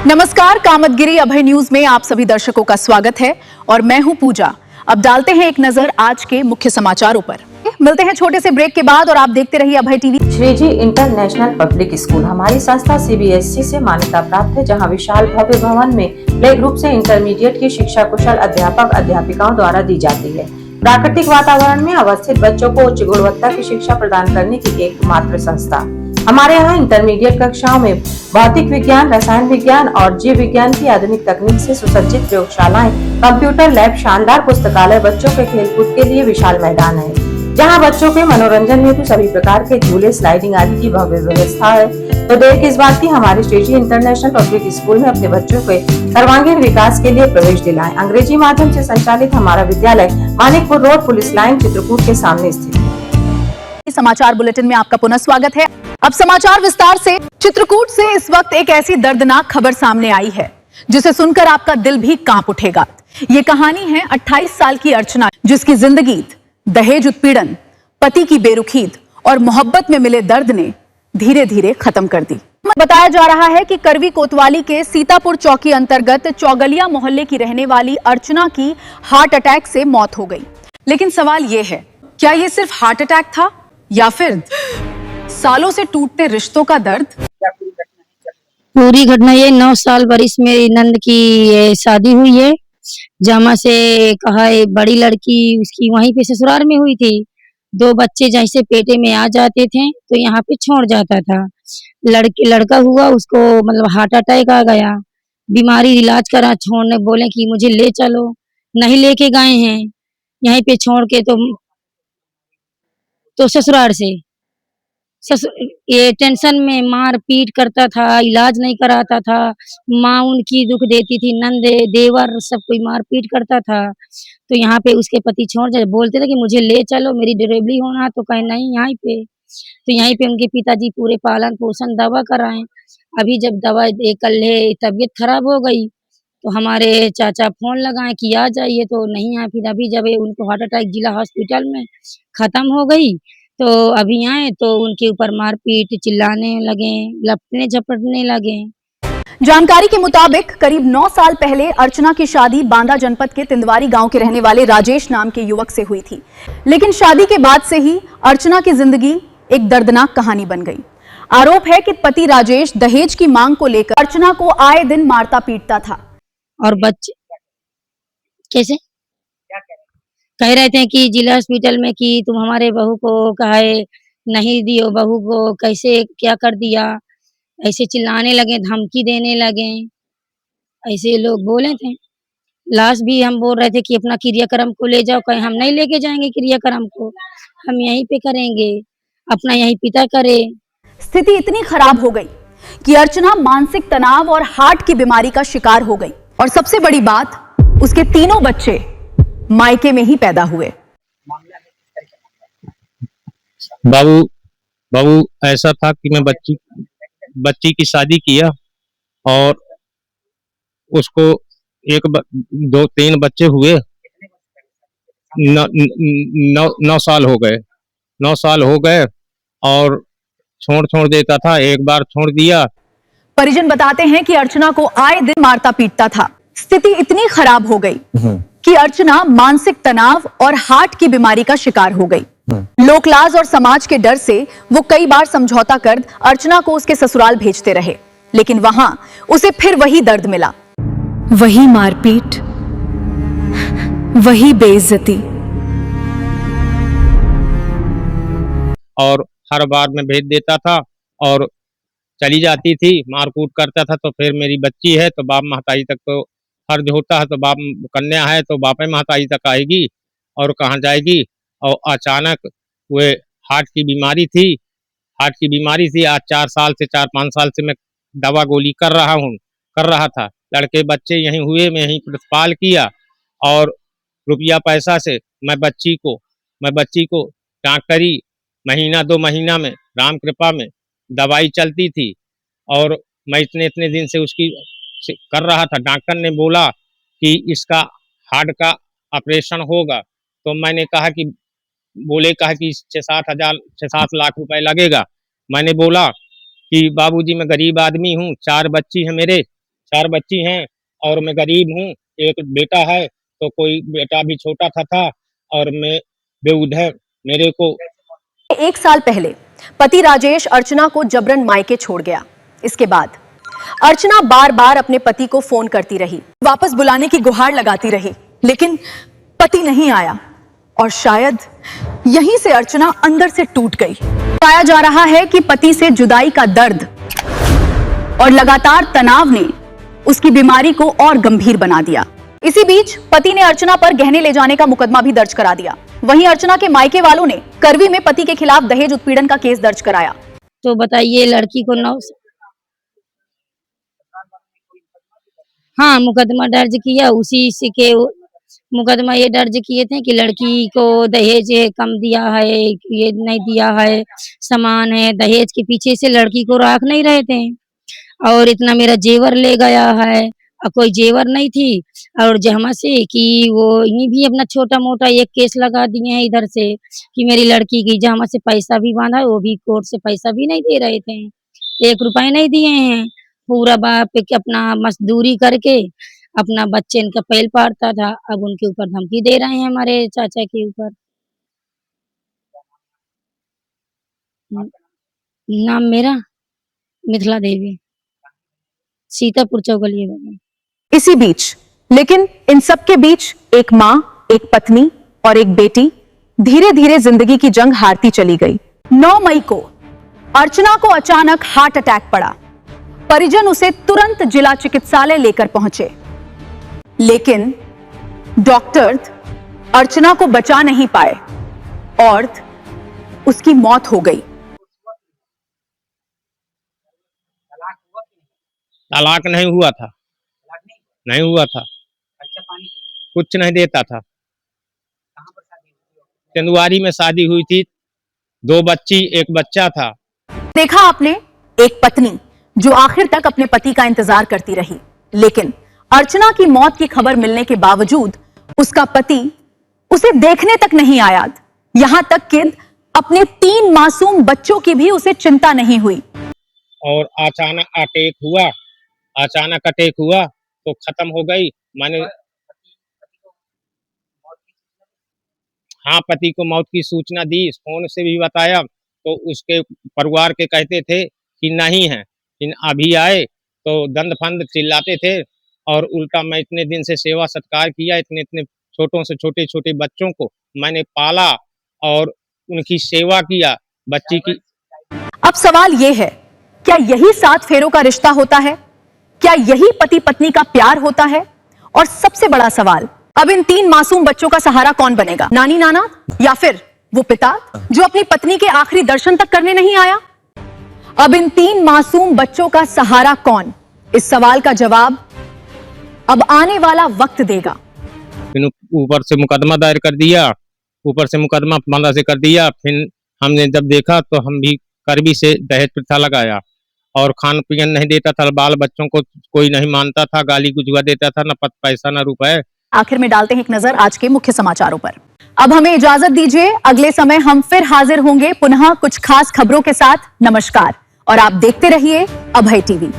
नमस्कार, कामतगिरी अभय न्यूज में आप सभी दर्शकों का स्वागत है और मैं हूं पूजा। अब डालते हैं एक नजर आज के मुख्य समाचारों पर। मिलते हैं छोटे से ब्रेक के बाद और आप देखते रहिए Abhay TV. Shreeji international public school हमारी संस्था सीबीएसई से मान्यता प्राप्त है, जहां विशाल भव्य भवन में प्ले ग्रुप से इंटरमीडिएट की शिक्षा कुशल अध्यापक अध्यापिकाओं द्वारा दी जाती है। प्राकृतिक वातावरण में अवस्थित बच्चों को उच्च गुणवत्ता की शिक्षा प्रदान करने की एकमात्र संस्था। हमारे यहाँ इंटरमीडिएट कक्षाओं में भौतिक विज्ञान, रसायन विज्ञान और जीव विज्ञान की आधुनिक तकनीक से सुसज्जित प्रयोगशालाएं, कंप्यूटर लैब, शानदार पुस्तकालय, बच्चों के खेलकूद के लिए विशाल मैदान है, जहां बच्चों के मनोरंजन हेतु सभी प्रकार के झूले, स्लाइडिंग आदि की भव्य व्यवस्था है। तो देर किस बात की, हमारे श्रीजी इंटरनेशनल पब्लिक स्कूल में अपने बच्चों के सर्वांगीण विकास के लिए प्रवेश दिलाएं। अंग्रेजी माध्यम से संचालित हमारा विद्यालय Manikpur road, police line, Chitrakoot के सामने स्थित है। समाचार बुलेटिन में आपका पुनः स्वागत है। अब समाचार विस्तार से। चित्रकूट से इस वक्त एक ऐसी दर्दनाक खबर सामने आई है जिसे सुनकर आपका दिल भी कांप उठेगा। ये कहानी है 28 साल की अर्चना, जिसकी जिंदगी दहेज उत्पीड़न, पति की बेरुखी और मोहब्बत में मिले दर्द ने धीरे धीरे खत्म कर दी। बताया जा रहा है कि करवी कोतवाली के सीतापुर चौकी अंतर्गत चौगलिया मोहल्ले की रहने वाली अर्चना की हार्ट अटैक से मौत हो गई। लेकिन सवाल यह है, क्या ये सिर्फ हार्ट अटैक था या फिर सालों से टूटते रिश्तों का दर्द? पूरी घटना ये 9 साल बरिस मेरी नंद की शादी हुई है। जमा से कहा है, बड़ी लड़की उसकी वहीं पे ससुराल में हुई थी। 2 बच्चे जैसे पेटे में आ जाते थे तो यहाँ पे छोड़ जाता था। लड़का हुआ, उसको मतलब हार्ट अटैक आ गया। बीमारी इलाज करा, छोड़ने बोले कि मुझे ले चलो, नहीं लेके गए हैं। यहीं पे छोड़ के तो ससुराल से ये टेंशन में मार पीट करता था, इलाज नहीं कराता था। माँ उनकी दुख देती थी, नंद देवर सब कोई मार पीट करता था। तो यहाँ पे उसके पति छोड़ जाए, बोलते थे कि मुझे ले चलो, मेरी डिलीवरी होना। तो कहे नहीं, यहाँ पे। तो यहीं पे उनके पिताजी पूरे पालन पोषण दवा कराएं। अभी जब दवा कल तबीयत खराब हो गई तो हमारे चाचा फोन लगाए कि आ जाइए, तो नहीं आए। फिर अभी जब उनको हार्ट अटैक जिला हॉस्पिटल में खत्म हो गई तो अभी आए तो उनके ऊपर मारपीट, चिल्लाने लगे, लपटने झपटने लगे। जानकारी के मुताबिक करीब 9 साल पहले अर्चना की शादी बांदा जनपद के तिंदवारी गांव के रहने वाले राजेश नाम के युवक से हुई थी। लेकिन शादी के बाद से ही अर्चना की जिंदगी एक दर्दनाक कहानी बन गई। आरोप है कि पति राजेश दहेज की मांग को लेकर अर्चना को आए दिन मारता पीटता था। और बच्चे कैसे कह रहे थे कि जिला हॉस्पिटल में कि तुम हमारे बहू को कहे नहीं दियो, बहू को कैसे क्या कर दिया, ऐसे चिल्लाने लगे, धमकी देने लगे, ऐसे लोग बोले थे। लास्ट भी हम बोल रहे थे कि अपना क्रियाक्रम को ले जाओ, कहे हम नहीं लेके जाएंगे क्रियाक्रम को, हम यहीं पे करेंगे, अपना यहीं पिता करे। स्थिति इतनी खराब हो गई कि अर्चना मानसिक तनाव और हार्ट की बीमारी का शिकार हो गई। और सबसे बड़ी बात, उसके तीनों बच्चे मायके में ही पैदा हुए। बाबू ऐसा था कि मैं बच्ची की शादी किया और उसको 1-2-3 बच्चे हुए। 9 साल हो गए। 9 साल हो गए और छोड़ देता था। एक बार छोड़ दिया। परिजन बताते हैं कि अर्चना को आए दिन मारता पीटता था। स्थिति इतनी खराब हो गई कि अर्चना मानसिक तनाव और हार्ट की बीमारी का शिकार हो गई। लोकलाज और समाज के डर से वो कई बार समझौता कर अर्चना को उसके ससुराल भेजते रहे, लेकिन वहां उसे फिर वही दर्द मिला, वही मारपीट, वही बेइज्जती। और हर बार में भेज देता था और चली जाती थी, मारकूट करता था। तो फिर मेरी बच्ची है तो बाप महताई तक तो फर्ज होता है, तो बाप कन्या है तो बापे महताई तक आएगी और कहाँ जाएगी। और अचानक वे हार्ट की बीमारी थी। आज 4-5 साल से मैं दवा गोली कर रहा था। लड़के बच्चे यहीं हुए, मैं यहीं प्रतिपाल किया और रुपया पैसा से मैं बच्ची को डॉक्टरी महीना 2 महीना में राम कृपा में दवाई चलती थी और मैं इतने दिन से उसकी कर रहा था। डॉक्टर ने बोला कि इसका हार्ट का ऑपरेशन होगा। तो मैंने कहा कि 6-7 लाख रुपए लगेगा। मैंने बोला कि बाबूजी मैं गरीब आदमी हूँ, 4 बच्ची है मेरे, 4 बच्ची हैं और मैं गरीब हूँ। एक बेटा है तो कोई बेटा भी छोटा था और मैं बेउद है। मेरे को 1 साल पहले पति राजेश अर्चना को जबरन मायके छोड़ गया। इसके बाद अर्चना बार बार अपने पति को फोन करती रही, वापस बुलाने की गुहार लगाती रही, लेकिन पति नहीं आया और शायद यहीं से अर्चना अंदर से टूट गई। पाया जा रहा है कि पति से जुदाई का दर्द और लगातार तनाव ने उसकी बीमारी को और गंभीर बना दिया। इसी बीच पति ने अर्चना पर गहने ले जाने का मुकदमा भी दर्ज करा दिया। वहीं अर्चना के मायके वालों ने करवी में पति के खिलाफ दहेज उत्पीड़न का केस दर्ज कराया। तो बताइए, लड़की को 9 हाँ मुकदमा दर्ज किया। उसी से के मुकदमा ये दर्ज किए थे कि लड़की को दहेज कम दिया है, ये नहीं दिया है, सामान है, दहेज के पीछे से लड़की को राख नहीं रहे थे। और इतना मेरा जेवर ले गया है, और कोई जेवर नहीं थी। और जहमा से कि वो ये भी अपना छोटा मोटा एक केस लगा दिए हैं इधर से कि मेरी लड़की की जहमा से पैसा भी बांधा है, वो भी कोर्ट से पैसा भी नहीं दे रहे थे, 1 रुपए नहीं दिए हैं। पूरा बाप के अपना मजदूरी करके अपना बच्चे इनका पैल पाड़ता था। अब उनके ऊपर धमकी दे रहे हैं हमारे चाचा के ऊपर। नाम मेरा मिथिला देवी, सीतापुर चौगलिया में। इसी बीच लेकिन इन सब के बीच एक मां, एक पत्नी और एक बेटी धीरे धीरे जिंदगी की जंग हारती चली गई। 9 मई को अर्चना को अचानक हार्ट अटैक पड़ा। परिजन उसे तुरंत जिला चिकित्सालय लेकर पहुंचे, लेकिन डॉक्टर अर्चना को बचा नहीं पाए और उसकी मौत हो गई। तलाक नहीं हुआ था, नहीं हुआ था, कुछ नहीं देता था। चंदवारी में शादी हुई थी, 2 बच्ची, 1 बच्चा था। देखा आपने, एक पत्नी जो आखिर तक अपने पति का इंतजार करती रही, लेकिन अर्चना की मौत की खबर मिलने के बावजूद उसका पति उसे देखने तक नहीं आया। यहां तक कि अपने 3 मासूम बच्चों की भी उसे चिंता नहीं हुई। और अचानक अटैक हुआ तो खत्म हो गई। माने हाँ, पति को मौत की सूचना दी, फोन से भी बताया, तो उसके परिवार के कहते थे कि नहीं है, इन अभी आए तो दंड फंद चिल्लाते थे। और उल्टा मैं इतने दिन से सेवा सत्कार किया, इतने इतने छोटों से छोटे छोटे बच्चों को मैंने पाला और उनकी सेवा किया, बच्ची की। अब सवाल यह है, क्या यही 7 फेरों का रिश्ता होता है? क्या यही पति पत्नी का प्यार होता है? और सबसे बड़ा सवाल, अब इन 3 मासूम बच्चों का सहारा कौन बनेगा? नानी नाना या फिर वो पिता जो अपनी पत्नी के आखिरी दर्शन तक करने नहीं आया? अब इन 3 मासूम बच्चों का सहारा कौन? इस सवाल का जवाब अब आने वाला वक्त देगा। ऊपर से मुकदमा दायर कर दिया, ऊपर से मुकदमा 15 से कर दिया। फिर हमने जब देखा तो हम भी करवी से दहेज प्रथा लगाया और खान पीन नहीं देता था, बाल बच्चों को कोई नहीं मानता था, गाली गुजवा देता था, न पैसा न रुपए। आखिर में डालते हैं एक नजर आज के मुख्य समाचारों पर। अब हमें इजाजत दीजिए, अगले समय हम फिर हाजिर होंगे पुनः कुछ खास खबरों के साथ। नमस्कार और आप देखते रहिए अभय टीवी।